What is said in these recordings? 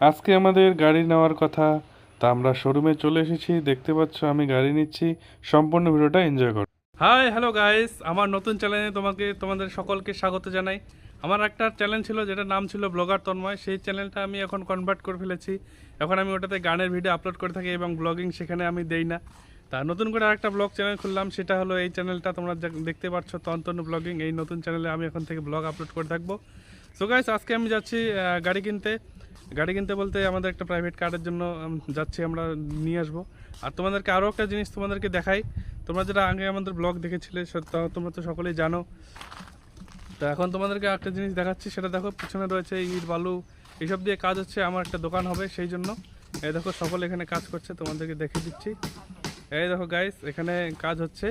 আজকে আমাদের গাড়ি নেওয়ার কথা, তা আমরা শোরুমে চলে এসেছি। দেখতে পাচ্ছ আমি গাড়ি নিচ্ছি। সম্পূর্ণ ভিডিওটা এনজয় করো। হাই হ্যালো গাইস, আমার নতুন চ্যানেলে তোমাদের সকলকে স্বাগত জানাই। আমার একটা চ্যানেল ছিল যেটার নাম ছিল ব্লগার তন্ময়। সেই চ্যানেলটা আমি এখন কনভার্ট করে ফেলেছি। এখন আমি ওটাতে গানের ভিডিও আপলোড করে থাকি এবং ব্লগিং সেখানে আমি দেই না। তা নতুন করে আরেকটা ব্লগ চ্যানেল খুললাম, সেটা হলো এই চ্যানেলটা তোমরা দেখতে পাচ্ছ, তন্তনু ব্লগিং। এই নতুন চ্যানেলে আমি এখন থেকে ব্লগ আপলোড করে থাকবো। সো গাইস, আজকে আমি যাচ্ছি গাড়ি কিনতে বলতে আমাদের একটা প্রাইভেট কারের জন্য যাচ্ছি, আমরা নিয়ে আসবো। আর তোমাদেরকে আরও একটা জিনিস তোমাদেরকে দেখাই। তোমরা যেটা আগে আমাদের ব্লগ দেখেছিলে তোমরা তো সকলেই জানো। তো এখন তোমাদেরকে একটা জিনিস দেখাচ্ছি, সেটা দেখো, পিছনে রয়েছে ইট বালু এইসব দিয়ে কাজ হচ্ছে। আমার একটা দোকান হবে, সেই জন্য এই দেখো সকলে এখানে কাজ করছে, তোমাদেরকে দেখে দিচ্ছি। এই দেখো গাইস, এখানে কাজ হচ্ছে।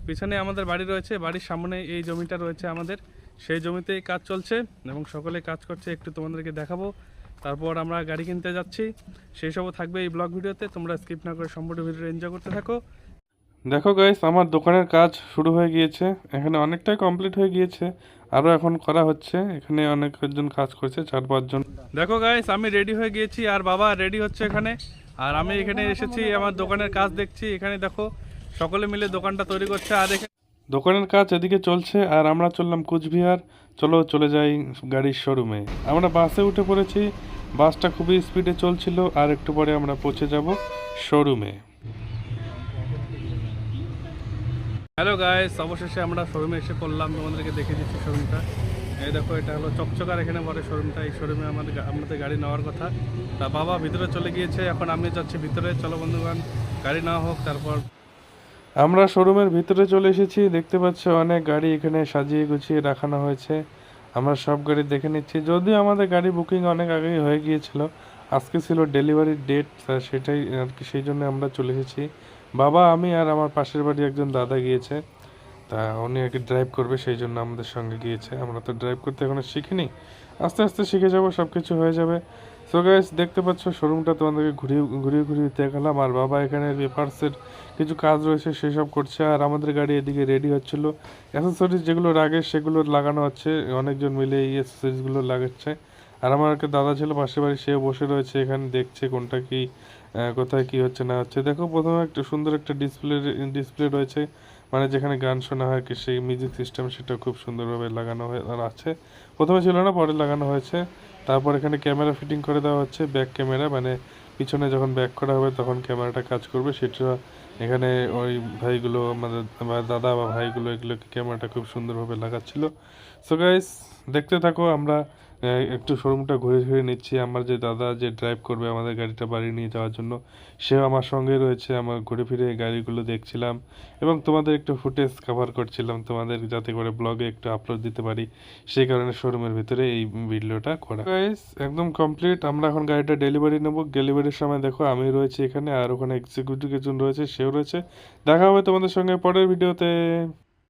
পিছনে আমাদের বাড়ি রয়েছে, বাড়ির সামনে এই জমিটা রয়েছে আমাদের, সেই জমিতেই কাজ চলছে এবং সকলে কাজ করছে। একটু তোমাদেরকে দেখাবো, তারপর আমরা গাড়ি কিনতে যাচ্ছি। সেই সবও থাকবে এই ব্লগ ভিডিওতে, তোমরা স্কিপ না করে সম্পূর্ণ ভিডিও এনজয় করতে থাকো। দেখো গাইস, আমার দোকানের কাজ শুরু হয়ে গিয়েছে। এখানে অনেকটাই কমপ্লিট হয়ে গিয়েছে, আরও এখন করা হচ্ছে। এখানে অনেকজন কাজ করছে, 4-5 জন। দেখো গাইস, আমি রেডি হয়ে গিয়েছি আর বাবা রেডি হচ্ছে এখানে। আর আমি এখানে এসেছি আমার দোকানের কাজ দেখছি। এখানে দেখো সকলে মিলে দোকানটা তৈরি করছে। আর এখানে দোকানের কাজ এদিকে চলছে, আর আমরা চললাম কুচবিহার। চলো চলে যাই গাড়ির শোরুমে। আমরা বাসে উঠে পড়েছি। বাসটা খুবই স্পিডে চলছিল, আর একটু পরে আমরা পৌঁছে যাব শোরুমে। হ্যালো গাইস, অবশেষে আমরা শোরুমে এসে পড়লাম। তোমাদেরকে দেখে দিচ্ছি শোরুমটা। এই দেখো, এটা হলো চকচকার এখানে পরে শোরুমটা। এই শোরুমে আমাদের গাড়ি নেওয়ার কথা। তা বাবা ভিতরে চলে গিয়েছে, এখন আমি যাচ্ছি ভিতরে। চলো বন্ধুগণ, গাড়ি নেওয়া হোক। তারপর আমরা শোরুমের ভিতরে চলে এসেছি। দেখতে পাচ্ছ অনেক গাড়ি এখানে সাজিয়ে গুছিয়ে রাখানো হয়েছে। আমরা সব গাড়ি দেখে নিচ্ছি, যদিও আমাদের গাড়ি বুকিং অনেক আগেই হয়ে গিয়েছিল। আজকে ছিল ডেলিভারির ডেট, সেটাই আর কি, সেই জন্য আমরা চলে এসেছি। বাবা, আমি আর আমার পাশের বাড়ি একজন দাদা গিয়েছে। তা উনি আর কি ড্রাইভ করবে, সেই জন্য আমাদের সঙ্গে গিয়েছে। আমরা তো ড্রাইভ করতে এখনো শিখিনি, আস্তে আস্তে শিখে যাব, সব কিছু হয়ে যাবে। সো গাইস, দেখতে পাচ্ছ শোরুমটা তোমাদেরকে ঘুরিয়ে দেখালাম। আর বাবা এখানে পেপারসের কিছু কাজ রয়েছে সেসব করছে, আর আমাদের গাড়ি এদিকে রেডি হচ্ছিল। অ্যাসেসরিজ যেগুলো লাগে সেগুলো লাগানো হচ্ছে, অনেকজন মিলে এই অ্যাসেসরিজগুলো লাগাচ্ছে। আর আমার একটা দাদা ছিল পাশের বাড়ি, সেও বসে রয়েছে এখানে, দেখছে কোনটা কি কোথায় কি হচ্ছে না হচ্ছে। দেখো, প্রথমে একটা সুন্দর একটা ডিসপ্লে রয়েছে, মানে যেখানে গান শোনা হয় কি, সেই মিউজিক সিস্টেম, সেটা খুব সুন্দরভাবে লাগানো আছে। প্রথমে ছিল না, পরে লাগানো হয়েছে। তারপর এখানে ক্যামেরা ফিটিং করে দেওয়া হচ্ছে, ব্যাক ক্যামেরা, মানে পিছনে যখন ব্যাক করা হবে তখন ক্যামেরাটা কাজ করবে। সেটা এখানে ওই ভাইগুলো, আমাদের দাদা বা ভাইগুলো, এগুলোকে ক্যামেরাটা খুব সুন্দরভাবে লাগাচ্ছিল। সো গাইস, দেখতে থাকো। আমরা একটু শোরুমটা ঘুরে ঘুরে নিচ্ছি। আমার যে দাদা যে ড্রাইভ করবে আমাদের গাড়িটা বাড়ি নিয়ে যাওয়ার জন্য, সেও আমার সঙ্গে রয়েছে। আমার ঘুরে ফিরে এই গাড়িগুলো দেখছিলাম এবং তোমাদের একটু ফুটেজ কভার করছিলাম, তোমাদের যাতে করে ব্লগে একটু আপলোড দিতে পারি, সেই কারণে শোরুমের ভিতরে এই ভিডিওটা করা। গাইস, একদম কমপ্লিট। আমরা এখন গাড়িটা ডেলিভারি নেব। ডেলিভারির সময় দেখো আমি রয়েছি এখানে, আর ওখানে এক্সিকিউটিভ একজন রয়েছে, সেও রয়েছে। দেখা হবে তোমাদের সঙ্গে পরের ভিডিওতে।